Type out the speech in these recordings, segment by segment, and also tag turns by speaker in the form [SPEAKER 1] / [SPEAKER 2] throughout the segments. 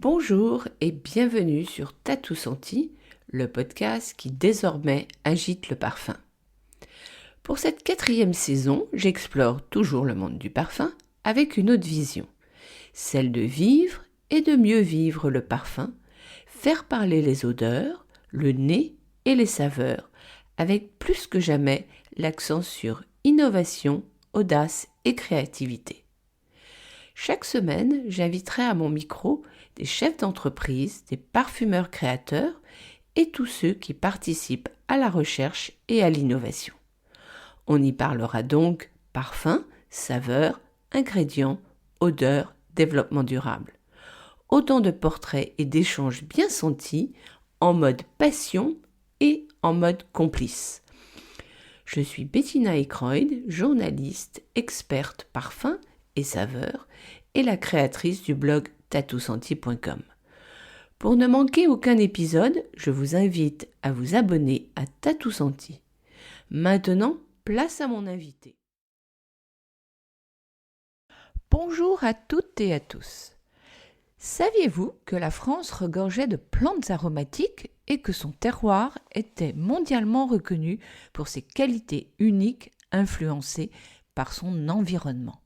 [SPEAKER 1] Bonjour et bienvenue sur T'as tout senti, le podcast qui désormais agite le parfum. Pour cette 4e saison, j'explore toujours le monde du parfum avec une autre vision, celle de vivre et de mieux vivre le parfum, faire parler les odeurs, le nez et les saveurs, avec plus que jamais l'accent sur innovation, audace et créativité. Chaque semaine, j'inviterai à mon micro des chefs d'entreprise, des parfumeurs créateurs et tous ceux qui participent à la recherche et à l'innovation. On y parlera donc parfum, saveurs, ingrédients, odeurs, développement durable. Autant de portraits et d'échanges bien sentis, en mode passion et en mode complice. Je suis Bettina Eckroyd, journaliste, experte parfum et saveurs et la créatrice du blog tatousenti.com. Pour ne manquer aucun épisode, je vous invite à vous abonner à T'as tout senti. Maintenant, place à mon invité. Bonjour à toutes et à tous. Saviez-vous que la France regorgeait de plantes aromatiques et que son terroir était mondialement reconnu pour ses qualités uniques influencées par son environnement?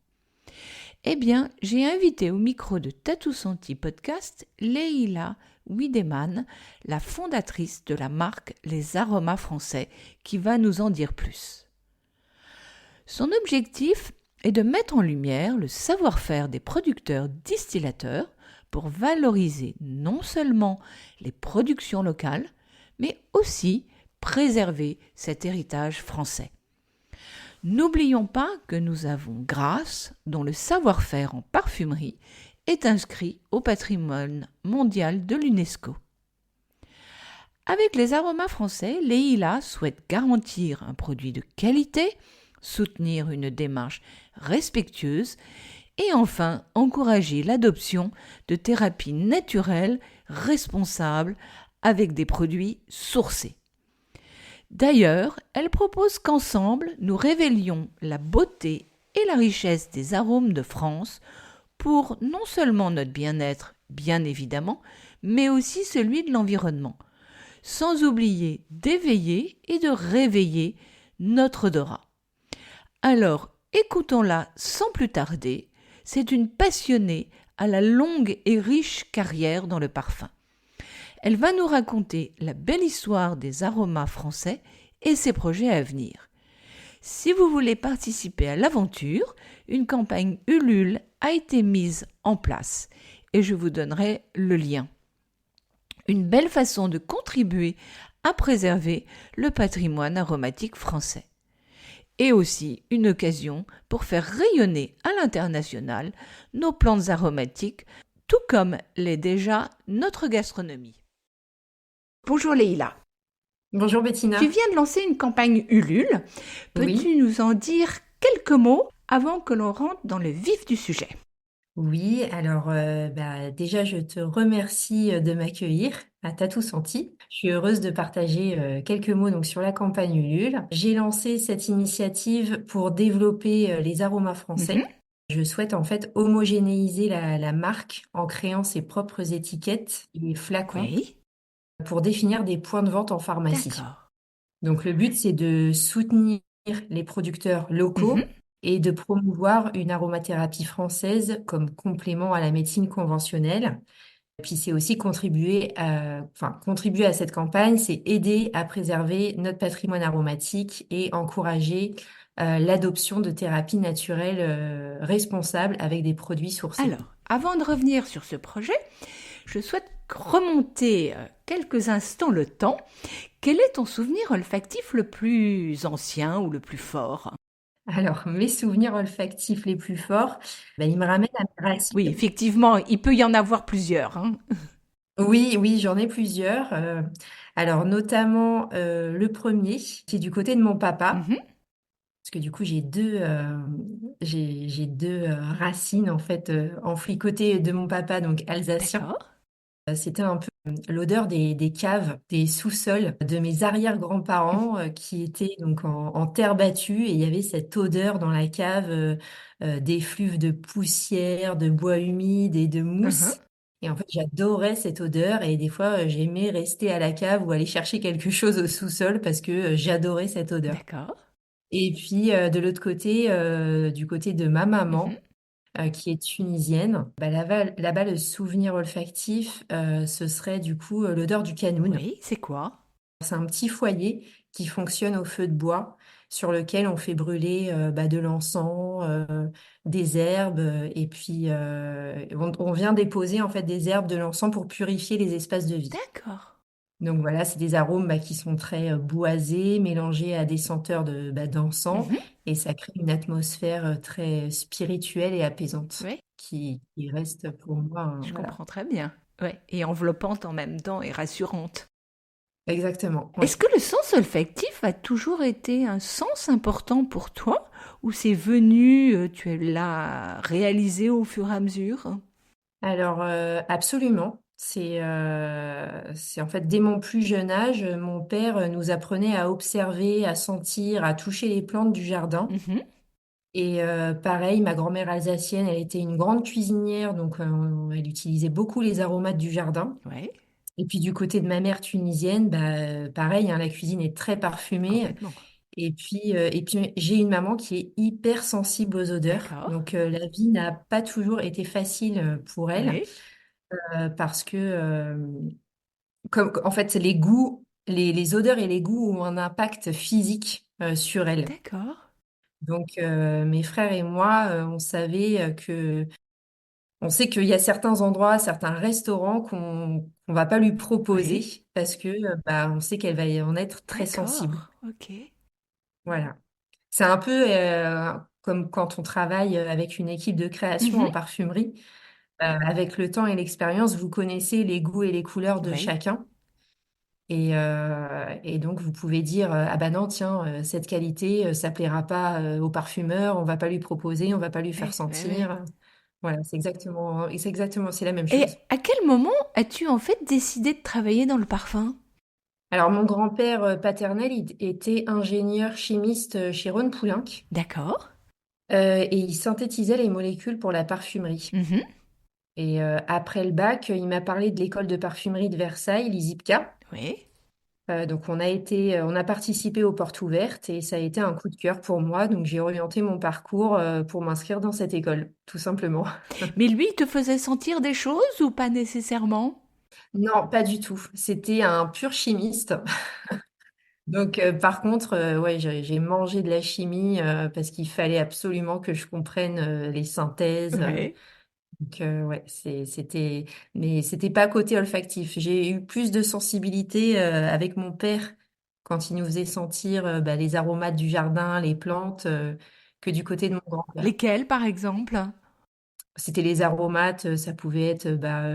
[SPEAKER 1] Eh bien, j'ai invité au micro de T'as tout senti podcast Leïla Wiedemann, la fondatrice de la marque Les Aromas Français, qui va nous en dire plus. Son objectif est de mettre en lumière le savoir-faire des producteurs distillateurs pour valoriser non seulement les productions locales, mais aussi préserver cet héritage français. N'oublions pas que nous avons Grasse, dont le savoir-faire en parfumerie est inscrit au patrimoine mondial de l'UNESCO. Avec les aromas français, Leïla souhaite garantir un produit de qualité, soutenir une démarche respectueuse et enfin encourager l'adoption de thérapies naturelles responsables avec des produits sourcés. D'ailleurs, elle propose qu'ensemble, nous révélions la beauté et la richesse des arômes de France pour non seulement notre bien-être, bien évidemment, mais aussi celui de l'environnement, sans oublier d'éveiller et de réveiller notre odorat. Alors, écoutons-la sans plus tarder, c'est une passionnée à la longue et riche carrière dans le parfum. Elle va nous raconter la belle histoire des aromas français et ses projets à venir. Si vous voulez participer à l'aventure, une campagne Ulule a été mise en place et je vous donnerai le lien. Une belle façon de contribuer à préserver le patrimoine aromatique français. Et aussi une occasion pour faire rayonner à l'international nos plantes aromatiques, tout comme l'est déjà notre gastronomie. Bonjour Leïla.
[SPEAKER 2] Bonjour Bettina.
[SPEAKER 1] Tu viens de lancer une campagne Ulule. Peux-tu nous en dire quelques mots avant que l'on rentre dans le vif du sujet?
[SPEAKER 2] Oui, alors déjà je te remercie de m'accueillir à T'as tout senti. Je suis heureuse de partager quelques mots donc sur la campagne Ulule. J'ai lancé cette initiative pour développer les aromas français. Je souhaite en fait homogénéiser la marque en créant ses propres étiquettes et flacons
[SPEAKER 1] Oui,
[SPEAKER 2] pour définir des points de vente en pharmacie.
[SPEAKER 1] d'accord.
[SPEAKER 2] Donc le but, c'est de soutenir les producteurs locaux et de promouvoir une aromathérapie française comme complément à la médecine conventionnelle. Et puis c'est aussi contribuer à cette campagne, c'est aider à préserver notre patrimoine aromatique et encourager l'adoption de thérapies naturelles responsables avec des produits sourcés.
[SPEAKER 1] Alors, avant de revenir sur ce projet, je souhaite remonter quelques instants le temps. Quel est ton souvenir olfactif le plus ancien ou le plus fort?
[SPEAKER 2] Alors, mes souvenirs olfactifs les plus forts, ils me ramènent à mes
[SPEAKER 1] Oui,
[SPEAKER 2] racines.
[SPEAKER 1] effectivement, il peut y en avoir plusieurs, hein.
[SPEAKER 2] Oui, oui, j'en ai plusieurs. Alors, notamment le premier, qui est du côté de mon papa, parce que du coup, j'ai deux racines en fait enflicotées de mon papa, donc alsacien.
[SPEAKER 1] D'accord.
[SPEAKER 2] C'était un peu l'odeur des caves, des sous-sols de mes arrière-grands-parents qui étaient donc en terre battue et il y avait cette odeur dans la cave d'effluves de poussière, de bois humide et de
[SPEAKER 1] Mhm.
[SPEAKER 2] mousse. Et en fait, j'adorais cette odeur et des fois, j'aimais rester à la cave ou aller chercher quelque chose au sous-sol parce que j'adorais cette odeur.
[SPEAKER 1] D'accord.
[SPEAKER 2] Et puis, de l'autre côté, du côté de ma
[SPEAKER 1] Mhm.
[SPEAKER 2] maman, qui est tunisienne, bah, là-bas, le souvenir olfactif, ce serait du coup l'odeur du canoun.
[SPEAKER 1] Oui, c'est quoi?
[SPEAKER 2] C'est un petit foyer qui fonctionne au feu de bois sur lequel on fait brûler bah, de l'encens, des herbes et puis on vient déposer en fait des herbes, de l'encens pour purifier les espaces de vie.
[SPEAKER 1] D'accord.
[SPEAKER 2] Donc voilà, c'est des arômes bah, qui sont très boisés, mélangés à des senteurs d'encens
[SPEAKER 1] Mhm.
[SPEAKER 2] et ça crée une atmosphère très spirituelle et apaisante
[SPEAKER 1] Oui,
[SPEAKER 2] qui reste pour moi,
[SPEAKER 1] je
[SPEAKER 2] voilà,
[SPEAKER 1] comprends très bien. Ouais, et enveloppante en même temps et rassurante.
[SPEAKER 2] exactement,
[SPEAKER 1] Est-ce
[SPEAKER 2] oui.
[SPEAKER 1] que le sens olfactif a toujours été un sens important pour toi ou c'est venu, tu l'as réalisé au fur et à mesure?
[SPEAKER 2] Alors, absolument. C'est en fait dès mon plus jeune âge, mon père nous apprenait à observer, à sentir, à toucher les plantes du jardin.
[SPEAKER 1] Mhm.
[SPEAKER 2] Et pareil, ma grand-mère alsacienne, elle était une grande cuisinière, donc elle utilisait beaucoup les aromates du jardin.
[SPEAKER 1] Ouais,
[SPEAKER 2] Et puis du côté de ma mère tunisienne, bah, pareil, hein, la cuisine est très parfumée.
[SPEAKER 1] complètement.
[SPEAKER 2] Et puis j'ai une maman qui est hyper sensible aux odeurs.
[SPEAKER 1] D'accord.
[SPEAKER 2] Donc la vie n'a pas toujours été facile pour elle
[SPEAKER 1] Oui,
[SPEAKER 2] parce que en fait les goûts, les odeurs et les goûts ont un impact physique sur elle.
[SPEAKER 1] d'accord.
[SPEAKER 2] Donc mes frères et moi, on sait qu'il y a certains endroits, certains restaurants qu'on va pas lui
[SPEAKER 1] Oui,
[SPEAKER 2] proposer parce que bah, on sait qu'elle va y en être très sensible.
[SPEAKER 1] d'accord. Ok.
[SPEAKER 2] Voilà. C'est un peu comme quand on travaille avec une équipe de création
[SPEAKER 1] Mhm.
[SPEAKER 2] en parfumerie. Avec le temps et l'expérience, vous connaissez les goûts et les couleurs de
[SPEAKER 1] Oui,
[SPEAKER 2] chacun. Et donc, vous pouvez dire, ah bah non, tiens, cette qualité, ça plaira pas au parfumeur, on va pas lui proposer, on va pas lui faire
[SPEAKER 1] oui, oui, oui.
[SPEAKER 2] sentir. Voilà, c'est la même
[SPEAKER 1] Et
[SPEAKER 2] chose.
[SPEAKER 1] à quel moment as-tu en fait décidé de travailler dans le parfum?
[SPEAKER 2] Alors, mon grand-père paternel, il était ingénieur chimiste chez Rhône-Poulenc
[SPEAKER 1] D'accord.
[SPEAKER 2] et il synthétisait les molécules pour la parfumerie.
[SPEAKER 1] Mhm.
[SPEAKER 2] Et après le bac, il m'a parlé de l'école de parfumerie de Versailles, l'ISIPCA.
[SPEAKER 1] Oui.
[SPEAKER 2] Donc on a participé aux portes ouvertes et ça a été un coup de cœur pour moi. Donc j'ai orienté mon parcours pour m'inscrire dans cette école, tout simplement.
[SPEAKER 1] Mais lui, il te faisait sentir des choses ou pas nécessairement?
[SPEAKER 2] Non, pas du tout. C'était un pur chimiste. Donc par contre, ouais, j'ai mangé de la chimie parce qu'il fallait absolument que je comprenne les synthèses.
[SPEAKER 1] Oui.
[SPEAKER 2] Donc ouais, mais c'était pas côté olfactif. J'ai eu plus de sensibilité avec mon père quand il nous faisait sentir bah, les aromates du jardin, les plantes, que du côté de mon grand-père.
[SPEAKER 1] Lesquels, par exemple?
[SPEAKER 2] C'était les aromates, ça pouvait être bah,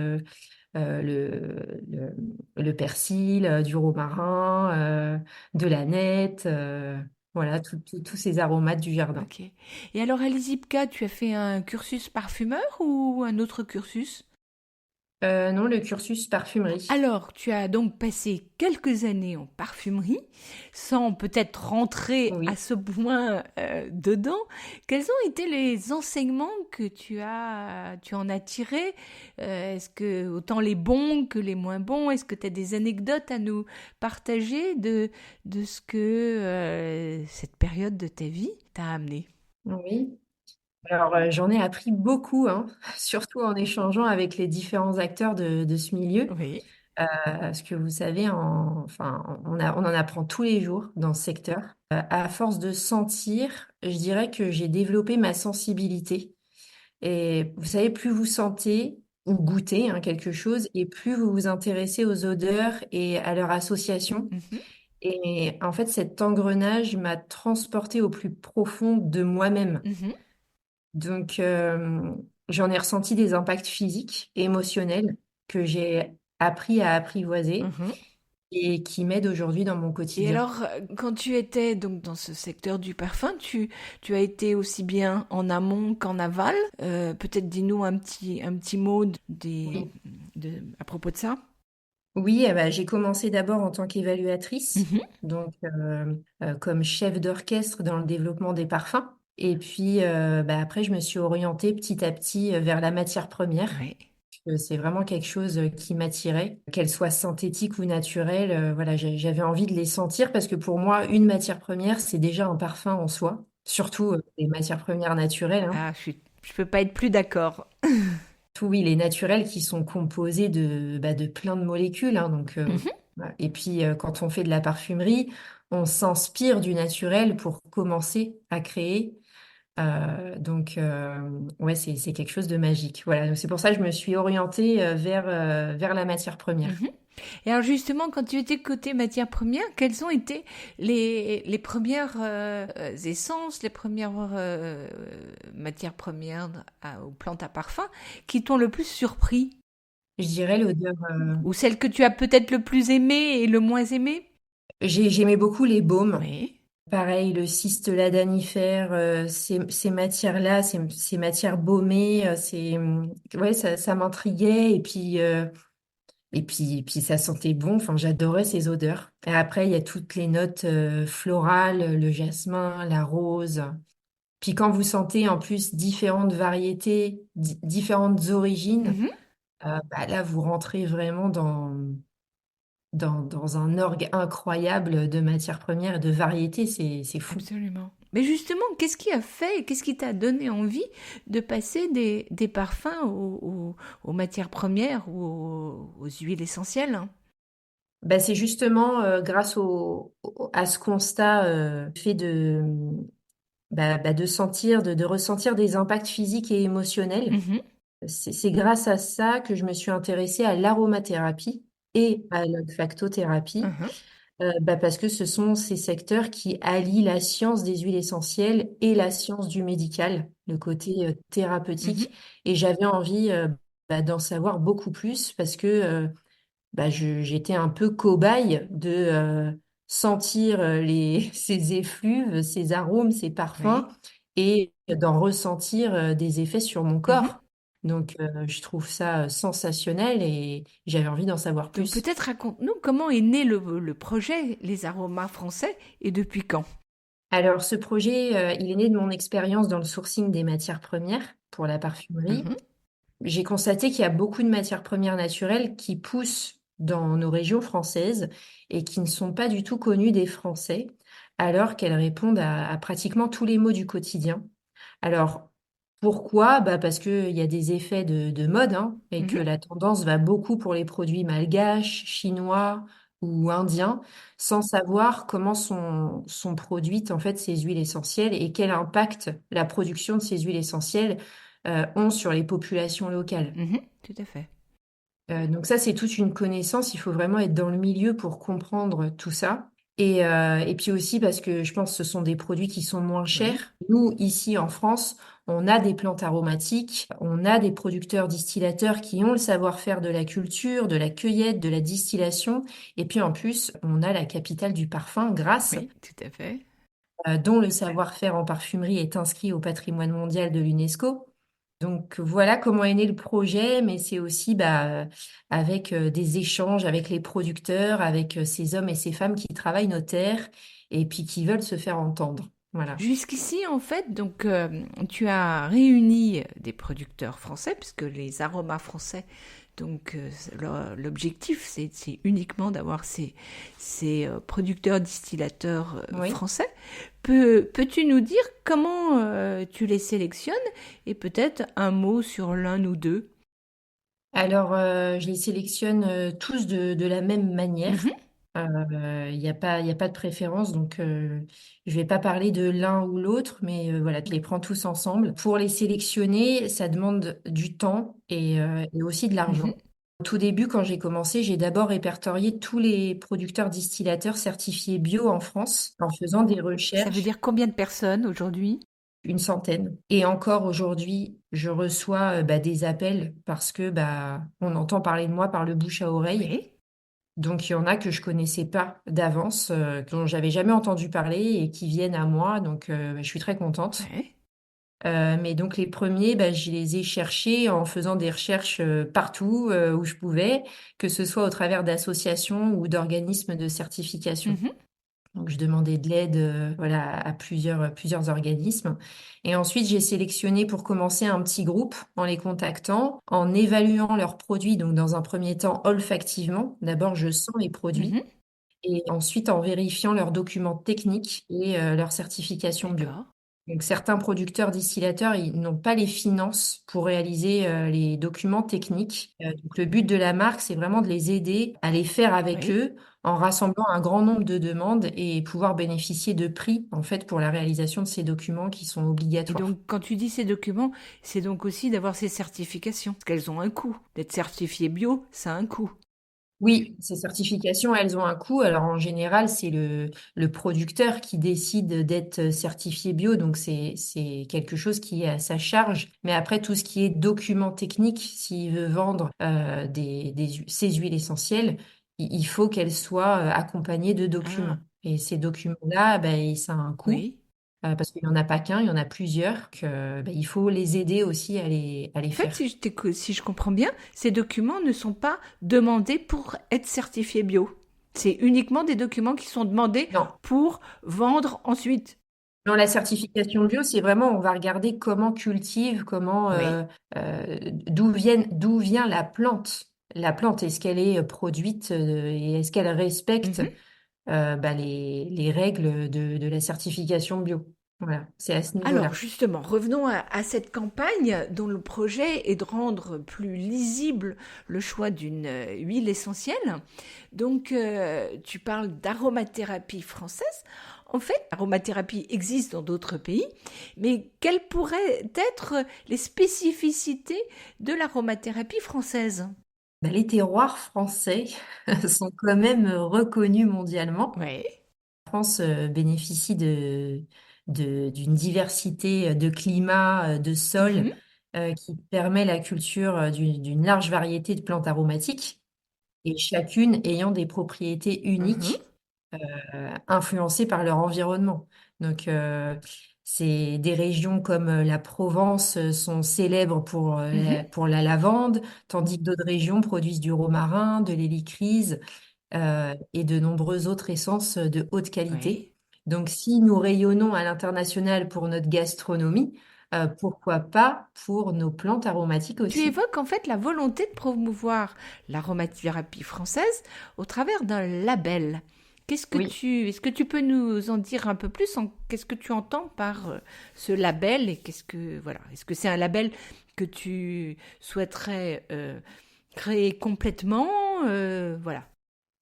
[SPEAKER 2] le persil, du romarin, de l'aneth, voilà, tous ces aromates du jardin.
[SPEAKER 1] Ok. Et alors, à l'ISIPCA, tu as fait un cursus parfumeur ou un autre cursus?
[SPEAKER 2] Non, le cursus parfumerie.
[SPEAKER 1] Alors, tu as donc passé quelques années en parfumerie, sans peut-être rentrer à
[SPEAKER 2] Oui.
[SPEAKER 1] ce point dedans. Quels ont été les enseignements que tu en as tirés? Est-ce que autant les bons que les moins bons? Est-ce que tu as des anecdotes à nous partager de ce que cette période de ta vie t'a amené?
[SPEAKER 2] Oui. Alors, j'en ai appris beaucoup, hein, surtout en échangeant avec les différents acteurs de ce milieu.
[SPEAKER 1] Oui.
[SPEAKER 2] Parce que vous savez, enfin, on en apprend tous les jours dans ce secteur. À force de sentir, je dirais que j'ai développé ma sensibilité. Et vous savez, plus vous sentez ou goûtez hein, quelque chose, et plus vous vous intéressez aux odeurs et à leur association.
[SPEAKER 1] Mhm,
[SPEAKER 2] Et en fait, cet engrenage m'a transporté au plus profond de moi-même.
[SPEAKER 1] mhm,
[SPEAKER 2] Donc, j'en ai ressenti des impacts physiques, émotionnels, que j'ai appris à apprivoiser
[SPEAKER 1] mhm.
[SPEAKER 2] et qui m'aident aujourd'hui dans mon
[SPEAKER 1] Et
[SPEAKER 2] quotidien.
[SPEAKER 1] alors, quand tu étais donc dans ce secteur du parfum, tu as été aussi bien en amont qu'en aval. Peut-être dis-nous un petit mot
[SPEAKER 2] Oui,
[SPEAKER 1] à propos de ça.
[SPEAKER 2] oui bah, j'ai commencé d'abord en tant qu'évaluatrice,
[SPEAKER 1] Mhm.
[SPEAKER 2] donc comme chef d'orchestre dans le développement des parfums. Et puis bah, après, je me suis orientée petit à petit vers la matière première.
[SPEAKER 1] Oui.
[SPEAKER 2] c'est vraiment quelque chose qui m'attirait, qu'elle soit synthétique ou naturelle. Voilà, j'avais envie de les sentir parce que pour moi, une matière première, c'est déjà un parfum en soi, surtout les matières premières naturelles, hein.
[SPEAKER 1] Je peux pas être plus d'accord.
[SPEAKER 2] Tout, oui, les naturels qui sont composés de plein de molécules, hein, donc,
[SPEAKER 1] Mhm.
[SPEAKER 2] voilà. Et puis, quand on fait de la parfumerie, on s'inspire du naturel pour commencer à créer. Ouais, c'est quelque chose de magique. Voilà, donc c'est pour ça que je me suis orientée vers la matière première.
[SPEAKER 1] Mhm. Et alors justement, quand tu étais côté matière première, quelles ont été les premières essences, les premières matières premières aux plantes à parfum qui t'ont le plus surpris?
[SPEAKER 2] Je dirais l'odeur.
[SPEAKER 1] Ou celles que tu as peut-être le plus aimé et le moins aimé?
[SPEAKER 2] J'aimais beaucoup les baumes.
[SPEAKER 1] Oui.
[SPEAKER 2] Pareil, le cistelladanifère, ces matières-là, ces matières baumées, ouais, ça m'intriguait. Et puis ça sentait bon. Enfin, j'adorais ces odeurs. Et après, il y a toutes les notes florales, le jasmin, la rose. Puis quand vous sentez en plus différentes variétés, différentes origines,
[SPEAKER 1] Mhm.
[SPEAKER 2] bah là, vous rentrez vraiment dans un orgue incroyable de matières premières et de variétés. C'est fou.
[SPEAKER 1] Absolument. Mais justement, qu'est-ce qui a fait, qu'est-ce qui t'a donné envie de passer des parfums aux matières premières ou aux huiles essentielles, hein?
[SPEAKER 2] Bah, c'est justement grâce à ce constat fait de sentir, de ressentir des impacts physiques et émotionnels.
[SPEAKER 1] Mhm.
[SPEAKER 2] C'est grâce à ça que je me suis intéressée à l'aromathérapie et à l'olfactothérapie,
[SPEAKER 1] Mhm.
[SPEAKER 2] parce que ce sont ces secteurs qui allient la science des huiles essentielles et la science du médical, le côté
[SPEAKER 1] Mhm.
[SPEAKER 2] thérapeutique. Et j'avais envie d'en savoir beaucoup plus parce que j'étais un peu cobaye de sentir ces effluves, ces arômes, ces parfums
[SPEAKER 1] Oui.
[SPEAKER 2] et d'en ressentir des effets sur mon
[SPEAKER 1] Mhm.
[SPEAKER 2] corps. Donc, je trouve ça sensationnel et j'avais envie d'en savoir
[SPEAKER 1] Donc
[SPEAKER 2] plus.
[SPEAKER 1] peut-être raconte-nous comment est né le projet Les Aromas Français et depuis quand?
[SPEAKER 2] Alors, ce projet, il est né de mon expérience dans le sourcing des matières premières pour la parfumerie.
[SPEAKER 1] Mhm.
[SPEAKER 2] J'ai constaté qu'il y a beaucoup de matières premières naturelles qui poussent dans nos régions françaises et qui ne sont pas du tout connues des Français, alors qu'elles répondent à pratiquement tous les maux du quotidien. Alors, pourquoi? Parce qu'il y a des effets de mode, hein, et que
[SPEAKER 1] Mhm.
[SPEAKER 2] la tendance va beaucoup pour les produits malgaches, chinois ou indiens, sans savoir comment sont produites en fait ces huiles essentielles et quel impact la production de ces huiles essentielles ont sur les populations locales.
[SPEAKER 1] Mhm. Tout à fait.
[SPEAKER 2] Donc ça, c'est toute une connaissance. Il faut vraiment être dans le milieu pour comprendre tout ça. Et puis aussi parce que je pense que ce sont des produits qui sont moins
[SPEAKER 1] Oui.
[SPEAKER 2] chers. Nous, ici en France, on a des plantes aromatiques, on a des producteurs distillateurs qui ont le savoir-faire de la culture, de la cueillette, de la distillation. Et puis en plus, on a la capitale du parfum, Grasse,
[SPEAKER 1] Oui, tout à fait.
[SPEAKER 2] dont le savoir-faire en parfumerie est inscrit au patrimoine mondial de l'UNESCO. Donc voilà comment est né le projet, mais c'est aussi avec des échanges avec les producteurs, avec ces hommes et ces femmes qui travaillent nos terres et puis qui veulent se faire entendre. Voilà.
[SPEAKER 1] Jusqu'ici, en fait, donc tu as réuni des producteurs français, puisque les aromas français, donc l'objectif, c'est uniquement d'avoir ces producteurs distillateurs
[SPEAKER 2] Oui.
[SPEAKER 1] français. Peux-tu nous dire comment tu les sélectionnes et peut-être un mot sur l'un ou deux?
[SPEAKER 2] Alors, je les sélectionne tous de la même manière.
[SPEAKER 1] Mhm.
[SPEAKER 2] Il y a pas de préférence, donc je vais pas parler de l'un ou l'autre, mais voilà, je les prends tous ensemble. Pour les sélectionner, ça demande du temps et aussi de
[SPEAKER 1] Mhm.
[SPEAKER 2] l'argent. Au tout début, quand j'ai commencé, j'ai d'abord répertorié tous les producteurs distillateurs certifiés bio en France en faisant des
[SPEAKER 1] Ça veut
[SPEAKER 2] recherches,
[SPEAKER 1] dire combien de personnes aujourd'hui?
[SPEAKER 2] une centaine. Et encore aujourd'hui, je reçois des appels parce que on entend parler de moi par le bouche à oreille.
[SPEAKER 1] Oui.
[SPEAKER 2] Donc, il y en a que je connaissais pas d'avance, dont j'avais jamais entendu parler et qui viennent à moi. Donc, je suis très contente.
[SPEAKER 1] Ouais.
[SPEAKER 2] Mais donc, les premiers, je les ai cherchés en faisant des recherches partout où je pouvais, que ce soit au travers d'associations ou d'organismes de certification.
[SPEAKER 1] Mhm.
[SPEAKER 2] Donc, je demandais de l'aide, voilà, à plusieurs organismes. Et ensuite, j'ai sélectionné pour commencer un petit groupe en les contactant, en évaluant leurs produits. Donc, dans un premier temps, olfactivement. D'abord, je sens les produits.
[SPEAKER 1] Mhm.
[SPEAKER 2] Et ensuite, en vérifiant leurs documents techniques et leur certification bio.
[SPEAKER 1] D'accord.
[SPEAKER 2] Donc, certains producteurs distillateurs, ils n'ont pas les finances pour réaliser les documents techniques. Donc, le but de la marque, c'est vraiment de les aider à les faire avec
[SPEAKER 1] Oui.
[SPEAKER 2] eux en rassemblant un grand nombre de demandes et pouvoir bénéficier de prix, en fait, pour la réalisation de ces documents qui sont
[SPEAKER 1] Et
[SPEAKER 2] obligatoires.
[SPEAKER 1] donc, quand tu dis ces documents, c'est donc aussi d'avoir ces certifications. Parce qu'elles ont un coût. D'être certifié bio, ça a un coût.
[SPEAKER 2] Oui, ces certifications, elles ont un coût. Alors en général, c'est le producteur qui décide d'être certifié bio, donc c'est quelque chose qui est à sa charge. Mais après, tout ce qui est documents techniques, s'il veut vendre ces huiles essentielles, il faut qu'elles soient accompagnées de
[SPEAKER 1] Ah,
[SPEAKER 2] documents. Et ces documents-là, ben, ça a un coût.
[SPEAKER 1] oui.
[SPEAKER 2] Parce qu'il n'y en a pas qu'un, il y en a plusieurs, ben, il faut les aider aussi à les
[SPEAKER 1] En fait,
[SPEAKER 2] faire.
[SPEAKER 1] si je comprends bien, ces documents ne sont pas demandés pour être certifiés bio. C'est uniquement des documents qui sont demandés
[SPEAKER 2] Non.
[SPEAKER 1] pour vendre ensuite.
[SPEAKER 2] Non, la certification bio, c'est vraiment, on va regarder comment cultive,
[SPEAKER 1] Oui.
[SPEAKER 2] d'où vient la plante. La plante, est-ce qu'elle est produite et est-ce qu'elle respecte
[SPEAKER 1] Mhm.
[SPEAKER 2] bah, les règles de la certification bio. Voilà, c'est à ce
[SPEAKER 1] Alors
[SPEAKER 2] niveau-là.
[SPEAKER 1] justement, revenons à cette campagne dont le projet est de rendre plus lisible le choix d'une huile essentielle. Donc tu parles d'aromathérapie française. En fait, l'aromathérapie existe dans d'autres pays, mais quelles pourraient être les spécificités de l'aromathérapie française?
[SPEAKER 2] Bah, les terroirs français sont quand même reconnus mondialement.
[SPEAKER 1] Oui.
[SPEAKER 2] La France bénéficie d'une diversité de climats, de sols,
[SPEAKER 1] Mhm.
[SPEAKER 2] qui permet la culture d'une large variété de plantes aromatiques, et chacune ayant des propriétés
[SPEAKER 1] Mhm.
[SPEAKER 2] uniques, influencées par leur environnement. Donc, c'est des régions comme la Provence sont célèbres
[SPEAKER 1] Mhm.
[SPEAKER 2] pour la lavande, tandis que d'autres régions produisent du romarin, de l'hélicryse et de nombreuses autres essences de haute qualité.
[SPEAKER 1] Oui.
[SPEAKER 2] Donc, si nous rayonnons à l'international pour notre gastronomie, pourquoi pas pour nos plantes aromatiques
[SPEAKER 1] Tu
[SPEAKER 2] aussi?
[SPEAKER 1] évoques en fait la volonté de promouvoir l'aromathérapie française au travers d'un label.
[SPEAKER 2] Oui.
[SPEAKER 1] Est-ce que tu peux nous en dire un peu plus qu'est-ce que tu entends par ce label et est-ce que c'est un label que tu souhaiterais créer complètement, voilà.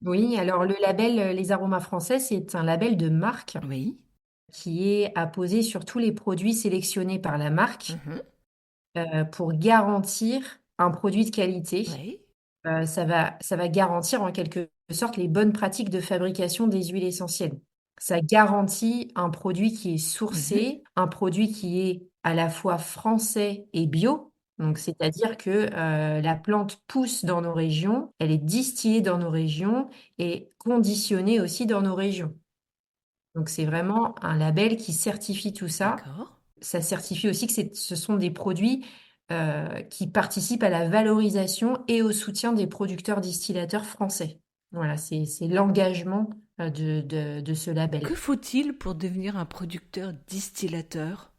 [SPEAKER 2] Oui, alors le label Les Aromas Français, c'est un label de marque
[SPEAKER 1] Oui.
[SPEAKER 2] qui est apposé sur tous les produits sélectionnés par la marque
[SPEAKER 1] Mhm.
[SPEAKER 2] pour garantir un produit de qualité.
[SPEAKER 1] Oui.
[SPEAKER 2] Ça va garantir en quelque sorte les bonnes pratiques de fabrication des huiles essentielles. Ça garantit un produit qui est
[SPEAKER 1] Mhm.
[SPEAKER 2] sourcé, un produit qui est à la fois français et bio. Donc, c'est-à-dire que la plante pousse dans nos régions, elle est distillée dans nos régions et conditionnée aussi dans nos régions. Donc, c'est vraiment un label qui certifie tout ça.
[SPEAKER 1] D'accord.
[SPEAKER 2] Ça certifie aussi que ce sont des produits qui participent à la valorisation et au soutien des producteurs distillateurs français. Voilà, c'est l'engagement de ce label.
[SPEAKER 1] Que faut-il pour devenir un producteur distillateur?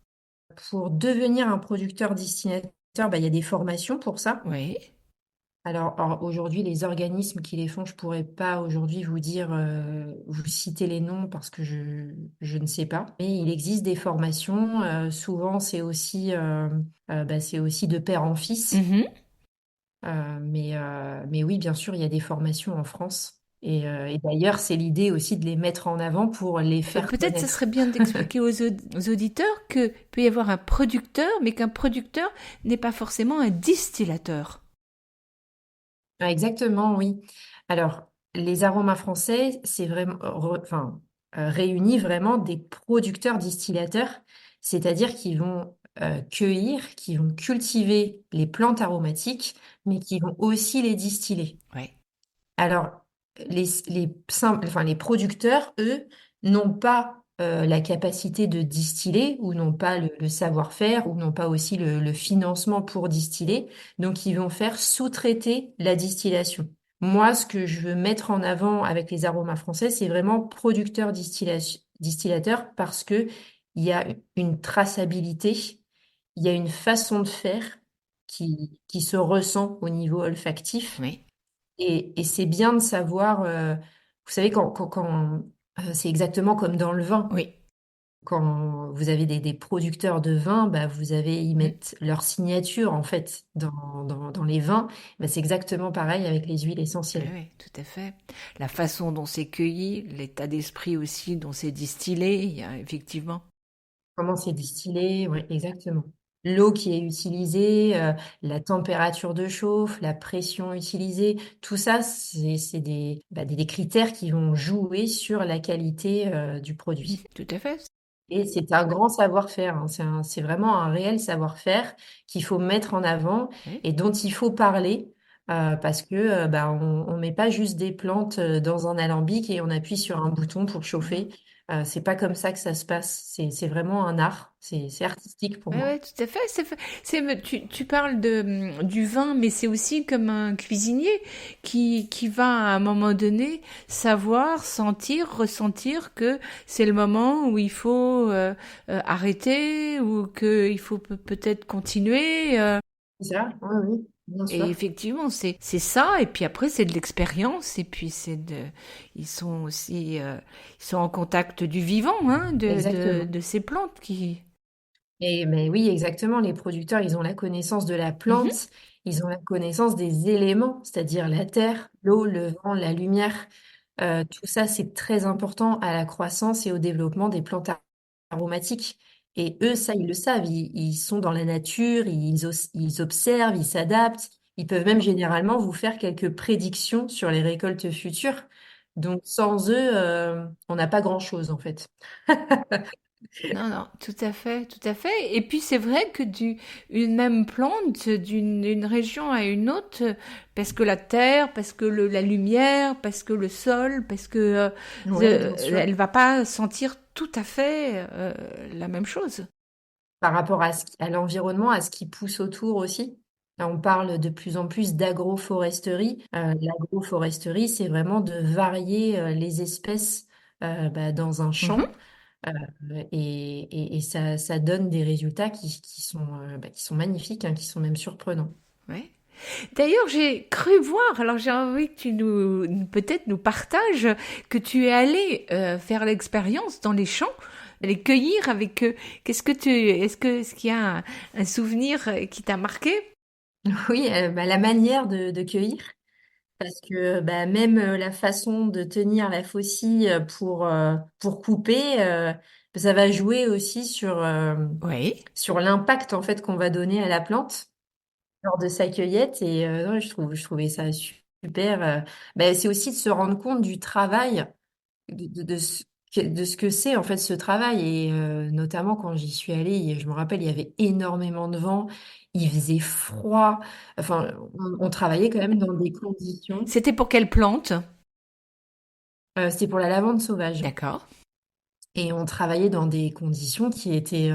[SPEAKER 2] Pour devenir un producteur distillateur, bah, il y a des formations pour ça.
[SPEAKER 1] Oui.
[SPEAKER 2] Alors, aujourd'hui, les organismes qui les font, je pourrais pas aujourd'hui vous dire, vous citer les noms parce que je ne sais pas. Mais il existe des formations. Souvent, c'est aussi de père en fils.
[SPEAKER 1] Mhm.
[SPEAKER 2] Mais oui, bien sûr, il y a des formations en France. Et d'ailleurs, c'est l'idée aussi de les mettre en avant pour les faire
[SPEAKER 1] Peut-être ce serait
[SPEAKER 2] connaître.
[SPEAKER 1] bien d'expliquer aux auditeurs que peut y avoir un producteur, mais qu'un producteur n'est pas forcément un distillateur.
[SPEAKER 2] Ah, exactement, oui. Alors, les aromas français, c'est vraiment, réunit vraiment des producteurs distillateurs, c'est-à-dire qu'ils vont cueillir, qui vont cultiver les plantes aromatiques, mais qui vont aussi les distiller.
[SPEAKER 1] Oui,
[SPEAKER 2] Alors, les producteurs, eux, n'ont pas la capacité de distiller ou n'ont pas le savoir-faire ou n'ont pas aussi le financement pour distiller. Donc, ils vont faire sous-traiter la distillation. Moi, ce que je veux mettre en avant avec les aromas français, c'est vraiment producteur distillateur parce que il y a une traçabilité, il y a une façon de faire qui se ressent au niveau olfactif.
[SPEAKER 1] Oui,
[SPEAKER 2] Et c'est bien de savoir, vous savez, c'est exactement comme dans le vin.
[SPEAKER 1] oui.
[SPEAKER 2] Quand vous avez des producteurs de vin, bah, ils
[SPEAKER 1] Mhm.
[SPEAKER 2] mettent leur signature en fait dans les vins. Bah, c'est exactement pareil avec les huiles
[SPEAKER 1] Oui,
[SPEAKER 2] essentielles.
[SPEAKER 1] oui, tout à fait. La façon dont c'est cueilli, l'état d'esprit aussi dont c'est distillé, il y a effectivement.
[SPEAKER 2] Comment c'est distillé, oui, exactement. L'eau qui est utilisée, la température de chauffe, la pression utilisée, tout ça, c'est des critères qui vont jouer sur la qualité, du
[SPEAKER 1] Mhm,
[SPEAKER 2] produit.
[SPEAKER 1] tout à fait.
[SPEAKER 2] Et c'est un grand savoir-faire, hein. C'est vraiment un réel savoir-faire qu'il faut mettre en avant
[SPEAKER 1] Oui.
[SPEAKER 2] et dont il faut parler parce que on met pas juste des plantes dans un alambic et on appuie sur un bouton pour chauffer.
[SPEAKER 1] Non.
[SPEAKER 2] C'est pas comme ça que ça se passe. C'est vraiment un art. C'est artistique pour
[SPEAKER 1] Ouais,
[SPEAKER 2] moi.
[SPEAKER 1] ouais, tout à fait. Tu parles du vin, mais c'est aussi comme un cuisinier qui va à un moment donné savoir, sentir, ressentir que c'est le moment où il faut arrêter ou qu'il faut peut-être continuer.
[SPEAKER 2] C'est ça? Oui, oui, bien
[SPEAKER 1] Et
[SPEAKER 2] sûr.
[SPEAKER 1] effectivement, c'est ça. Et puis après, c'est de l'expérience. Et puis ils sont en contact du vivant, hein,
[SPEAKER 2] Exactement.
[SPEAKER 1] de ces plantes qui.
[SPEAKER 2] Et mais oui, exactement. Les producteurs, ils ont la connaissance de la
[SPEAKER 1] Mhm,
[SPEAKER 2] plante, ils ont la connaissance des éléments, c'est-à-dire la terre, l'eau, le vent, la lumière. Tout ça, c'est très important à la croissance et au développement des plantes aromatiques. Et eux, ça, ils le savent. Ils sont dans la nature, ils observent, ils s'adaptent. Ils peuvent même généralement vous faire quelques prédictions sur les récoltes futures. Donc, sans eux, on n'a pas grand-chose, en fait.
[SPEAKER 1] non, non, tout à fait, tout à fait. Et puis c'est vrai que une même plante d'une région à une autre, parce que la terre, parce que la lumière, parce que le sol, parce que
[SPEAKER 2] Oui, bien sûr.
[SPEAKER 1] elle va pas sentir tout à fait la même chose.
[SPEAKER 2] Par rapport à l'environnement, à ce qui pousse autour aussi. Là, on parle de plus en plus d'agroforesterie. L'agroforesterie, c'est vraiment de varier les espèces dans un champ
[SPEAKER 1] Mhm,
[SPEAKER 2] euh, et ça donne des résultats qui sont magnifiques, hein, qui sont même surprenants.
[SPEAKER 1] ouais. D'ailleurs, j'ai cru voir, alors j'ai envie que tu peut-être nous partages, que tu es allé faire l'expérience dans les champs, les cueillir avec eux. Est-ce qu'il y a un souvenir qui t'a marqué?
[SPEAKER 2] Oui, la manière de cueillir, parce que même la façon de tenir la faucille pour couper, ça va jouer aussi
[SPEAKER 1] Oui.
[SPEAKER 2] sur l'impact en fait qu'on va donner à la plante lors de sa cueillette. Et non, je trouvais ça super. C'est aussi de se rendre compte du travail, de ce que c'est en fait ce travail. Et notamment quand j'y suis allée, je me rappelle, il y avait énormément de vent, il faisait froid. Enfin, on travaillait quand même dans des conditions.
[SPEAKER 1] C'était pour quelle plante?
[SPEAKER 2] C'était pour la lavande sauvage.
[SPEAKER 1] D'accord.
[SPEAKER 2] Et on travaillait dans des conditions qui étaient,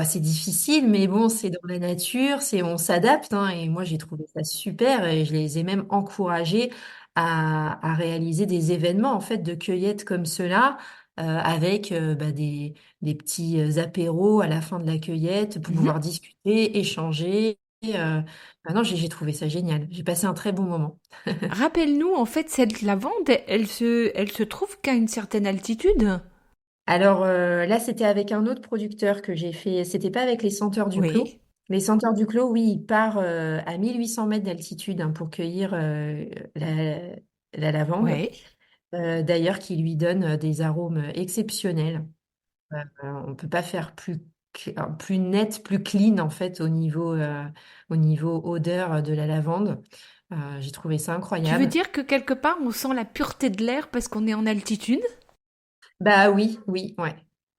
[SPEAKER 2] c'est difficile, mais bon, c'est dans la nature, on s'adapte, hein, et moi, j'ai trouvé ça super et je les ai même encouragés à réaliser des événements, en fait, de cueillette comme cela, avec des petits apéros à la fin de la cueillette pour
[SPEAKER 1] Mhm.
[SPEAKER 2] pouvoir discuter, échanger. Non, j'ai trouvé ça génial. J'ai passé un très bon moment.
[SPEAKER 1] Rappelle-nous, en fait, cette lavande, elle se trouve qu'à une certaine altitude?
[SPEAKER 2] Alors là, c'était avec un autre producteur que j'ai fait. C'était pas avec les Senteurs du Clos.
[SPEAKER 1] Oui.
[SPEAKER 2] Les Senteurs du Clos, oui, il part à 1800 mètres d'altitude hein, pour cueillir la, la lavande.
[SPEAKER 1] Oui.
[SPEAKER 2] D'ailleurs, qui lui donne des arômes exceptionnels. On peut pas faire plus net, plus clean en fait au niveau odeur de la lavande. J'ai trouvé ça
[SPEAKER 1] Tu veux
[SPEAKER 2] incroyable.
[SPEAKER 1] dire que quelque part, on sent la pureté de l'air parce qu'on est en altitude?
[SPEAKER 2] Bah oui, oui, ouais.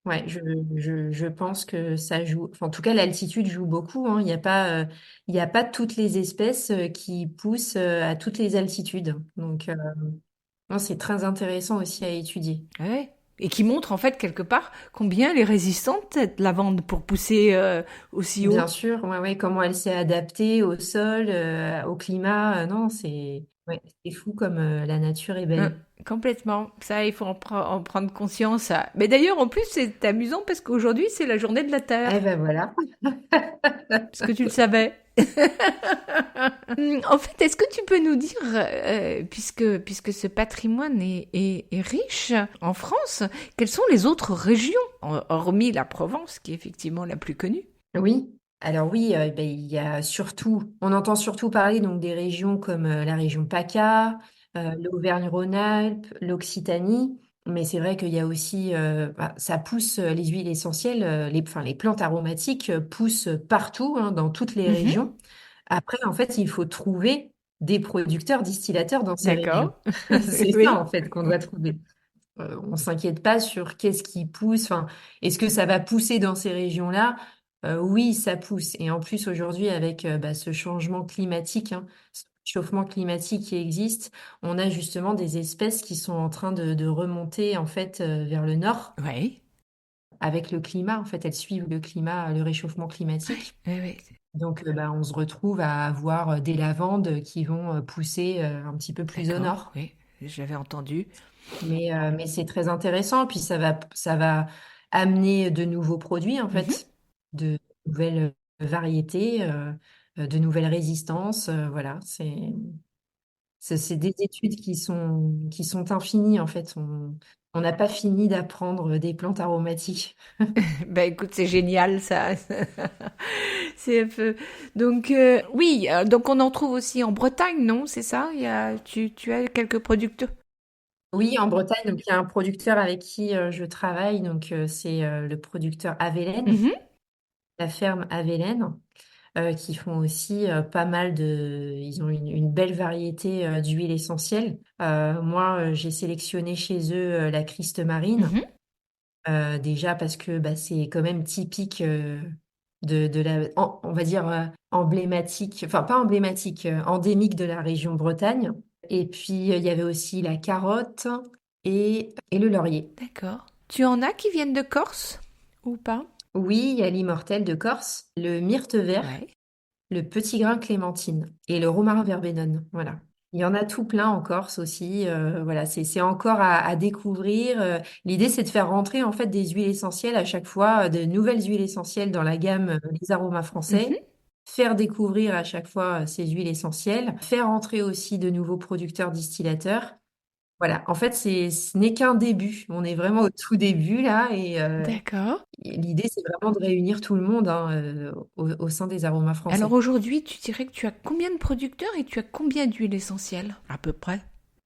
[SPEAKER 2] Ouais, je pense que ça joue. Enfin, en tout cas, l'altitude joue beaucoup, hein. Il y a pas toutes les espèces qui poussent à toutes les altitudes. Donc, non, c'est très intéressant aussi à étudier.
[SPEAKER 1] Ouais. Et qui montre en fait quelque part combien elle est résistante, cette lavande, pour pousser aussi
[SPEAKER 2] Bien
[SPEAKER 1] haut.
[SPEAKER 2] sûr, ouais, ouais, comment elle s'est adaptée au sol, au climat. Non, Ouais, c'est fou comme la nature est
[SPEAKER 1] Hein,
[SPEAKER 2] belle.
[SPEAKER 1] complètement. Ça, il faut en prendre conscience. Mais d'ailleurs, en plus, c'est amusant parce qu'aujourd'hui, c'est la journée de la
[SPEAKER 2] Eh
[SPEAKER 1] Terre.
[SPEAKER 2] ben voilà.
[SPEAKER 1] Est-ce que tu le savais? En fait, est-ce que tu peux nous dire, puisque ce patrimoine est riche en France, quelles sont les autres régions, hormis la Provence, qui est effectivement la plus connue?
[SPEAKER 2] Oui, alors oui, ben, il y a surtout, on entend surtout parler donc des régions comme la région PACA, l'Auvergne-Rhône-Alpes, l'Occitanie, mais c'est vrai qu'il y a aussi, ça pousse les huiles essentielles, enfin, les plantes aromatiques poussent partout, hein, dans toutes les
[SPEAKER 1] Mhm.
[SPEAKER 2] régions. Après, en fait, il faut trouver des producteurs distillateurs dans ces
[SPEAKER 1] D'accord.
[SPEAKER 2] régions. C'est ça,
[SPEAKER 1] Oui.
[SPEAKER 2] en fait, qu'on doit trouver. On s'inquiète pas sur qu'est-ce qui pousse. Enfin, est-ce que ça va pousser dans ces régions-là? Oui, ça pousse. Et en plus, aujourd'hui, avec ce changement climatique, hein, ce chauffement climatique qui existe, on a justement des espèces qui sont en train de remonter en fait vers le nord
[SPEAKER 1] Oui.
[SPEAKER 2] avec le climat. En fait, elles suivent le climat, le réchauffement climatique.
[SPEAKER 1] Oui, oui.
[SPEAKER 2] Donc, on se retrouve à avoir des lavandes qui vont pousser un petit peu plus au
[SPEAKER 1] D'accord.
[SPEAKER 2] nord.
[SPEAKER 1] Oui. J'avais entendu.
[SPEAKER 2] Mais c'est très intéressant. Puis ça va amener de nouveaux produits, en
[SPEAKER 1] Mhm.
[SPEAKER 2] fait, de nouvelles variétés, de nouvelles résistances. Voilà, c'est des études qui sont infinies, en fait. On n'a pas fini d'apprendre des plantes aromatiques.
[SPEAKER 1] Ben écoute, c'est génial ça. C'est un peu. Donc oui, donc on en trouve aussi en Bretagne, non? C'est ça? Tu as quelques producteurs.
[SPEAKER 2] Oui, en Bretagne, donc il y a un producteur avec qui je travaille, donc c'est le producteur Avelaine,
[SPEAKER 1] Mhm.
[SPEAKER 2] la ferme Avelaine. Qui font aussi pas mal de... Ils ont une belle variété d'huiles essentielles. Moi, j'ai sélectionné chez eux la Christ marine,
[SPEAKER 1] Mhm.
[SPEAKER 2] déjà parce que c'est quand même typique de on va dire emblématique, enfin pas emblématique, endémique de la région Bretagne. Et puis, il y avait aussi la carotte et le laurier.
[SPEAKER 1] D'accord. Tu en as qui viennent de Corse ou pas?
[SPEAKER 2] Oui, il y a l'immortel de Corse, le myrte vert,
[SPEAKER 1] Ouais.
[SPEAKER 2] le petit grain clémentine et le romarin verbenone. Voilà. Il y en a tout plein en Corse aussi. Voilà, c'est encore à découvrir. L'idée, c'est de faire rentrer en fait des huiles essentielles à chaque fois, de nouvelles huiles essentielles dans la gamme des aromas français.
[SPEAKER 1] Mhm.
[SPEAKER 2] Faire découvrir à chaque fois ces huiles essentielles. Faire entrer aussi de nouveaux producteurs distillateurs. Voilà, en fait, ce n'est qu'un début. On est vraiment au tout début là
[SPEAKER 1] D'accord.
[SPEAKER 2] et l'idée, c'est vraiment de réunir tout le monde hein, au sein des aromas
[SPEAKER 1] Alors
[SPEAKER 2] français.
[SPEAKER 1] aujourd'hui, tu dirais que tu as combien de producteurs et tu as combien d'huiles essentielles? À peu près.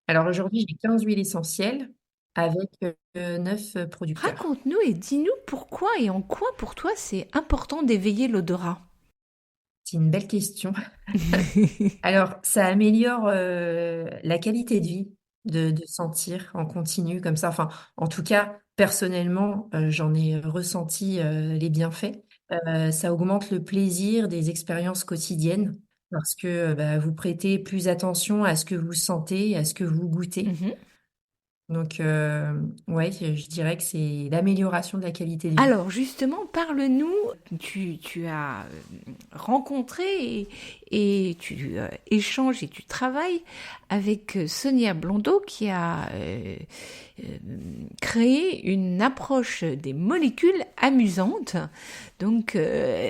[SPEAKER 2] Alors aujourd'hui, j'ai 15 huiles essentielles avec 9 producteurs.
[SPEAKER 1] Raconte-nous et dis-nous pourquoi et en quoi pour toi c'est important d'éveiller l'odorat.
[SPEAKER 2] C'est une belle question. Alors, ça améliore la qualité de vie de sentir en continu comme ça. Enfin, en tout cas, personnellement, j'en ai ressenti les bienfaits. Ça augmente le plaisir des expériences quotidiennes parce que vous prêtez plus attention à ce que vous sentez, à ce que vous goûtez.
[SPEAKER 1] Mhm.
[SPEAKER 2] Donc, ouais, je dirais que c'est l'amélioration de la qualité de vie.
[SPEAKER 1] Alors justement, parle-nous, tu as rencontré et tu échanges et tu travailles avec Sonia Blondeau qui a euh, créé une approche des molécules amusantes. Donc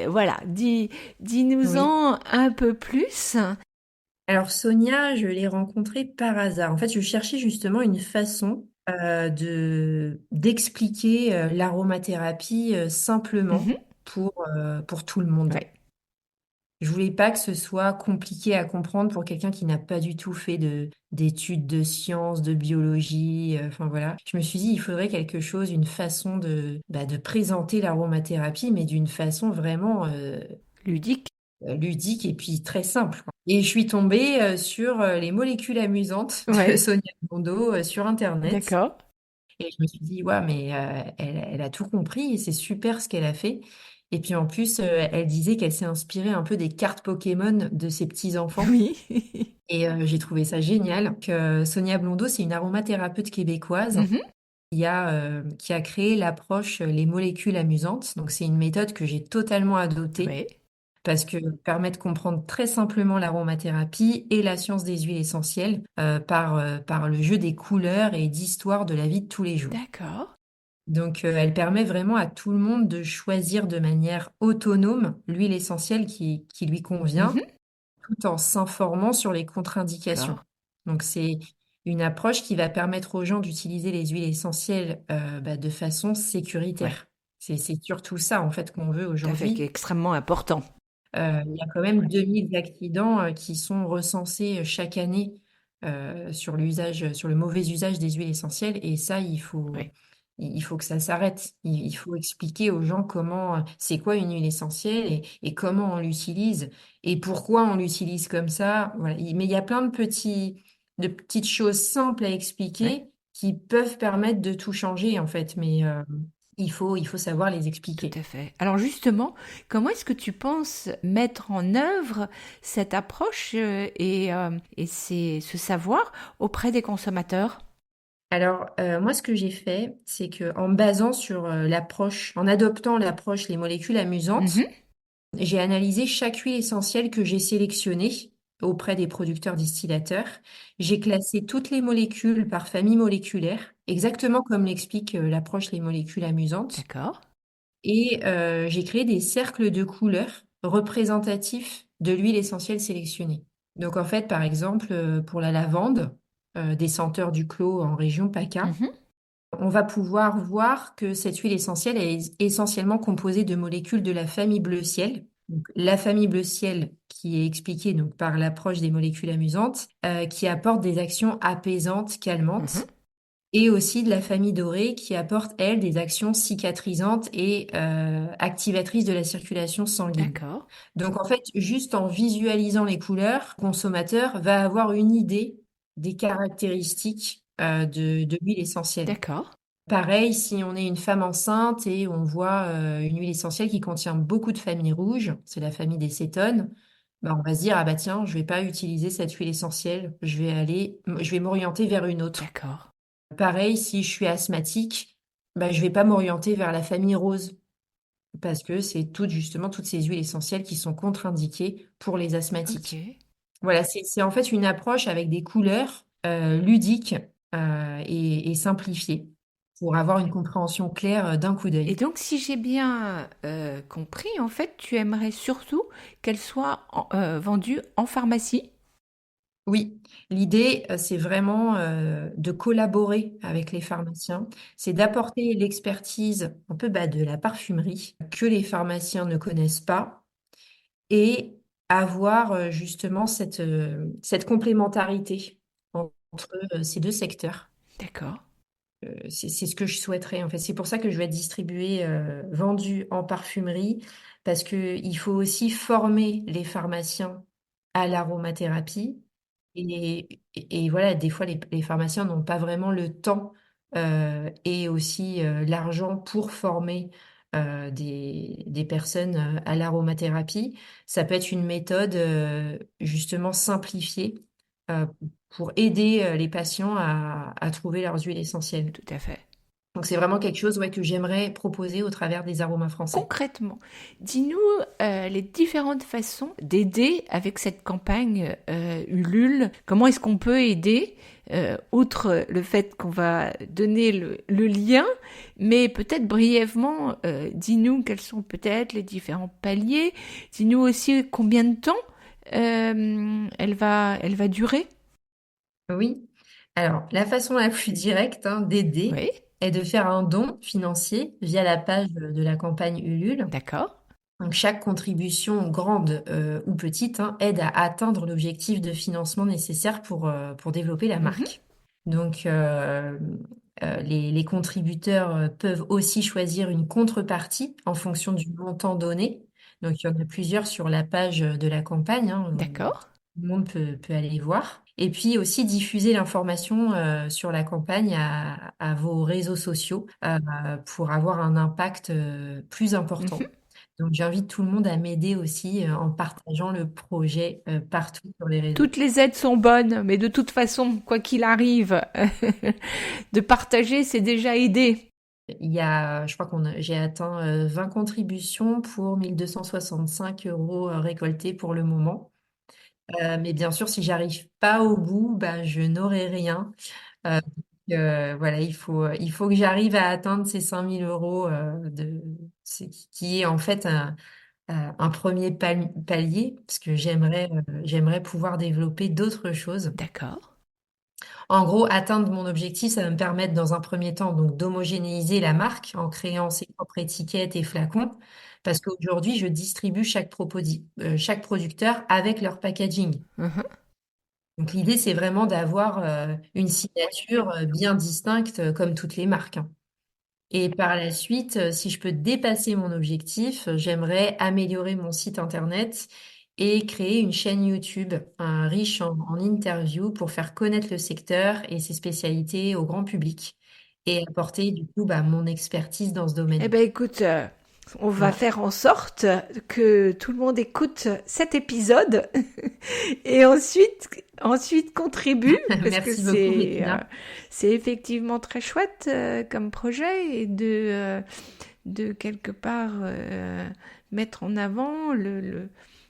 [SPEAKER 1] voilà,
[SPEAKER 2] Oui.
[SPEAKER 1] dis-nous-en un peu plus.
[SPEAKER 2] Alors Sonia, je l'ai rencontrée par hasard. En fait, je cherchais justement une façon de d'expliquer l'aromathérapie simplement
[SPEAKER 1] Mhm.
[SPEAKER 2] pour tout le monde.
[SPEAKER 1] Ouais.
[SPEAKER 2] Je voulais pas que ce soit compliqué à comprendre pour quelqu'un qui n'a pas du tout fait d'études de sciences, de biologie. Enfin voilà. Je me suis dit, il faudrait quelque chose, une façon de présenter l'aromathérapie, mais d'une façon vraiment
[SPEAKER 1] Ludique.
[SPEAKER 2] ludique et puis très simple, quoi. Et je suis tombée sur les molécules amusantes de
[SPEAKER 1] Ouais.
[SPEAKER 2] Sonia Bondo sur Internet.
[SPEAKER 1] D'accord.
[SPEAKER 2] Et je me suis dit, ouais, mais elle a tout compris et c'est super ce qu'elle a fait. Et puis en plus, elle disait qu'elle s'est inspirée un peu des cartes Pokémon de ses petits-enfants.
[SPEAKER 1] Oui.
[SPEAKER 2] Et j'ai trouvé ça génial que Sonia Blondeau, c'est une aromathérapeute québécoise
[SPEAKER 1] Mhm.
[SPEAKER 2] qui a créé l'approche les molécules amusantes. Donc c'est une méthode que j'ai totalement adoptée
[SPEAKER 1] Ouais.
[SPEAKER 2] parce que permet de comprendre très simplement l'aromathérapie et la science des huiles essentielles par le jeu des couleurs et d'histoire de la vie de tous les jours.
[SPEAKER 1] D'accord.
[SPEAKER 2] Donc, elle permet vraiment à tout le monde de choisir de manière autonome l'huile essentielle qui lui convient,
[SPEAKER 1] Mhm.
[SPEAKER 2] tout en s'informant sur les contre-indications.
[SPEAKER 1] D'accord.
[SPEAKER 2] Donc, c'est une approche qui va permettre aux gens d'utiliser les huiles essentielles de façon
[SPEAKER 1] Ouais,
[SPEAKER 2] sécuritaire. C'est surtout ça, en fait, qu'on veut
[SPEAKER 1] tout à fait, qui est
[SPEAKER 2] aujourd'hui.
[SPEAKER 1] extrêmement important.
[SPEAKER 2] Il y a quand même 2000 accidents qui sont recensés chaque année sur le mauvais usage des huiles essentielles. Et ça,
[SPEAKER 1] Ouais,
[SPEAKER 2] il faut que ça s'arrête. Il faut expliquer aux gens c'est quoi une huile essentielle et comment on l'utilise et pourquoi on l'utilise comme ça. Voilà. Mais il y a plein de petites choses simples à
[SPEAKER 1] ouais,
[SPEAKER 2] expliquer qui peuvent permettre de tout changer, en fait. Mais il faut savoir les
[SPEAKER 1] tout
[SPEAKER 2] expliquer.
[SPEAKER 1] à fait. Alors justement, comment est-ce que tu penses mettre en œuvre cette approche ce savoir auprès des consommateurs?
[SPEAKER 2] Alors, moi, ce que j'ai fait, c'est que en me basant sur en adoptant l'approche les molécules amusantes,
[SPEAKER 1] Mhm.
[SPEAKER 2] j'ai analysé chaque huile essentielle que j'ai sélectionnée auprès des producteurs distillateurs. J'ai classé toutes les molécules par famille moléculaire, exactement comme l'explique l'approche les molécules amusantes.
[SPEAKER 1] D'accord.
[SPEAKER 2] Et j'ai créé des cercles de couleurs représentatifs de l'huile essentielle sélectionnée. Donc, en fait, par exemple, pour la lavande, des senteurs du clos en région PACA,
[SPEAKER 1] Mhm.
[SPEAKER 2] on va pouvoir voir que cette huile essentielle est essentiellement composée de molécules de la famille bleu ciel. Donc, la famille bleu ciel qui est expliquée donc, par l'approche des molécules amusantes, qui apporte des actions apaisantes,
[SPEAKER 1] Mhm.
[SPEAKER 2] calmantes, et aussi de la famille dorée qui apporte, elle, des actions cicatrisantes et activatrices de la circulation sanguine.
[SPEAKER 1] D'accord.
[SPEAKER 2] Donc, en fait, juste en visualisant les couleurs, le consommateur va avoir une idée des caractéristiques de l'huile essentielle.
[SPEAKER 1] D'accord.
[SPEAKER 2] Pareil, si on est une femme enceinte et on voit une huile essentielle qui contient beaucoup de familles rouges, c'est la famille des cétones, bah, on va se dire, ah bah tiens, je vais pas utiliser cette huile essentielle, je vais m'orienter vers une autre.
[SPEAKER 1] D'accord.
[SPEAKER 2] Pareil, si je suis asthmatique, bah, je vais pas m'orienter vers la famille rose parce que c'est toutes ces huiles essentielles qui sont contre-indiquées pour les asthmatiques.
[SPEAKER 1] Ok.
[SPEAKER 2] Voilà, c'est en fait une approche avec des couleurs ludiques et simplifiées pour avoir une compréhension claire d'un coup
[SPEAKER 1] Et
[SPEAKER 2] d'œil.
[SPEAKER 1] donc, si j'ai bien compris, en fait, tu aimerais surtout qu'elle soit vendue en pharmacie.
[SPEAKER 2] Oui, l'idée, c'est vraiment de collaborer avec les pharmaciens. C'est d'apporter l'expertise un peu de la parfumerie que les pharmaciens ne connaissent pas et avoir justement cette complémentarité entre ces deux secteurs.
[SPEAKER 1] D'accord.
[SPEAKER 2] C'est ce que je souhaiterais en fait. C'est pour ça que je vais être distribué, vendu en parfumerie, parce que il faut aussi former les pharmaciens à l'aromathérapie. Et voilà, des fois, les pharmaciens n'ont pas vraiment le temps et aussi l'argent pour former des personnes à l'aromathérapie. Ça peut être une méthode justement simplifiée euh, pour aider les patients à trouver leurs huiles essentielles.
[SPEAKER 1] Tout à fait.
[SPEAKER 2] Donc c'est vraiment quelque chose ouais, que j'aimerais proposer au travers des aromas français.
[SPEAKER 1] Concrètement, dis-nous les différentes façons d'aider avec cette campagne Ulule. Comment est-ce qu'on peut aider, outre le fait qu'on va donner le lien, mais peut-être brièvement, dis-nous quels sont peut-être les différents paliers. Dis-nous aussi combien de temps elle va durer.
[SPEAKER 2] Oui. Alors, la façon la plus directe d'aider
[SPEAKER 1] Oui,
[SPEAKER 2] est de faire un don financier via la page de la campagne Ulule.
[SPEAKER 1] d'accord.
[SPEAKER 2] Donc, chaque contribution, grande ou petite, aide à atteindre l'objectif de financement nécessaire pour développer la
[SPEAKER 1] Mhm.
[SPEAKER 2] marque. Donc, les contributeurs peuvent aussi choisir une contrepartie en fonction du montant donné. Donc, il y en a plusieurs sur la page de la campagne,
[SPEAKER 1] D'accord.
[SPEAKER 2] tout le monde peut aller voir. Et puis aussi diffuser l'information sur la campagne à vos réseaux sociaux pour avoir un impact plus
[SPEAKER 1] Mhm.
[SPEAKER 2] important. Donc, j'invite tout le monde à m'aider aussi en partageant le projet partout sur les réseaux.
[SPEAKER 1] Toutes les aides sont bonnes, mais de toute façon, quoi qu'il arrive, de partager, c'est déjà aider.
[SPEAKER 2] Je crois j'ai atteint 20 contributions pour 1 265 € récoltés pour le moment. Mais bien sûr, si j'arrive pas au bout, bah, je n'aurai rien. Voilà, il faut que j'arrive à atteindre ces 5 000 € qui est en fait un premier palier, parce que j'aimerais pouvoir développer d'autres choses.
[SPEAKER 1] D'accord.
[SPEAKER 2] En gros, atteindre mon objectif, ça va me permettre dans un premier temps donc d'homogénéiser la marque en créant ses propres étiquettes et flacons, parce qu'aujourd'hui, je distribue chaque producteur avec leur packaging.
[SPEAKER 1] Mhm.
[SPEAKER 2] Donc l'idée, c'est vraiment d'avoir une signature bien distincte, comme toutes les marques, hein. Et par la suite, si je peux dépasser mon objectif, j'aimerais améliorer mon site internet et créer une chaîne YouTube riche en interviews pour faire connaître le secteur et ses spécialités au grand public et apporter du coup bah, mon expertise dans ce
[SPEAKER 1] Eh
[SPEAKER 2] domaine.
[SPEAKER 1] ben écoute, on va
[SPEAKER 2] Voilà.
[SPEAKER 1] faire en sorte que tout le monde écoute cet épisode et ensuite contribue parce que
[SPEAKER 2] Merci beaucoup, Bettina.
[SPEAKER 1] c'est effectivement très chouette comme projet et de quelque part mettre en avant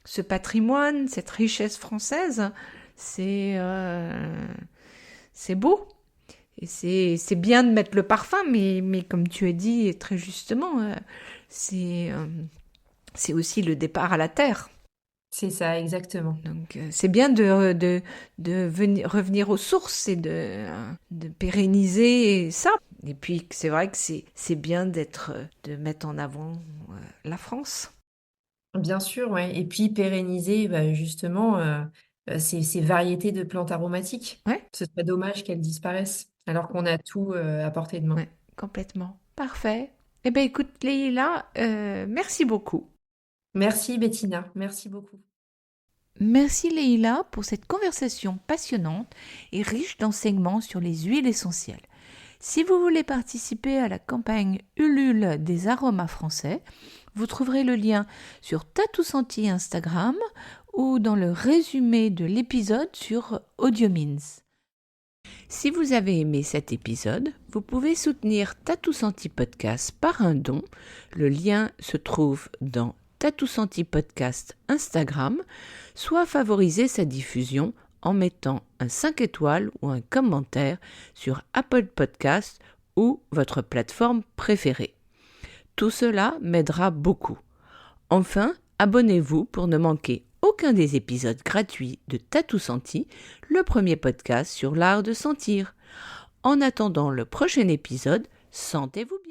[SPEAKER 1] ce patrimoine, cette richesse française. C'est c'est beau. Et c'est bien de mettre le parfum, mais comme tu as dit très justement, c'est euh, c'est aussi le départ à la terre.
[SPEAKER 2] C'est ça, exactement.
[SPEAKER 1] Donc c'est bien revenir aux sources et de pérenniser ça. Et puis c'est vrai que c'est bien de mettre en avant la France.
[SPEAKER 2] Bien sûr, ouais. Et puis pérenniser bah, justement ces variétés de plantes aromatiques.
[SPEAKER 1] Ouais,
[SPEAKER 2] Ce serait dommage qu'elles disparaissent alors qu'on a tout à portée de main.
[SPEAKER 1] ouais, complètement. Parfait. Eh bien écoute Leïla, merci beaucoup.
[SPEAKER 2] Merci Bettina, merci beaucoup.
[SPEAKER 1] Merci Leïla pour cette conversation passionnante et riche d'enseignements sur les huiles essentielles. Si vous voulez participer à la campagne Ulule des aromas français, vous trouverez le lien sur Tatou Senti Instagram ou dans le résumé de l'épisode sur Audiomins. Si vous avez aimé cet épisode, vous pouvez soutenir Tatou Senti Podcast par un don. Le lien se trouve dans Tatou Senti Podcast Instagram, soit favoriser sa diffusion en mettant un 5 étoiles ou un commentaire sur Apple Podcast ou votre plateforme préférée. Tout cela m'aidera beaucoup. Enfin, abonnez-vous pour ne manquer aucun des épisodes gratuits de Tatou Senti, le premier podcast sur l'art de sentir. En attendant le prochain épisode, sentez-vous bien.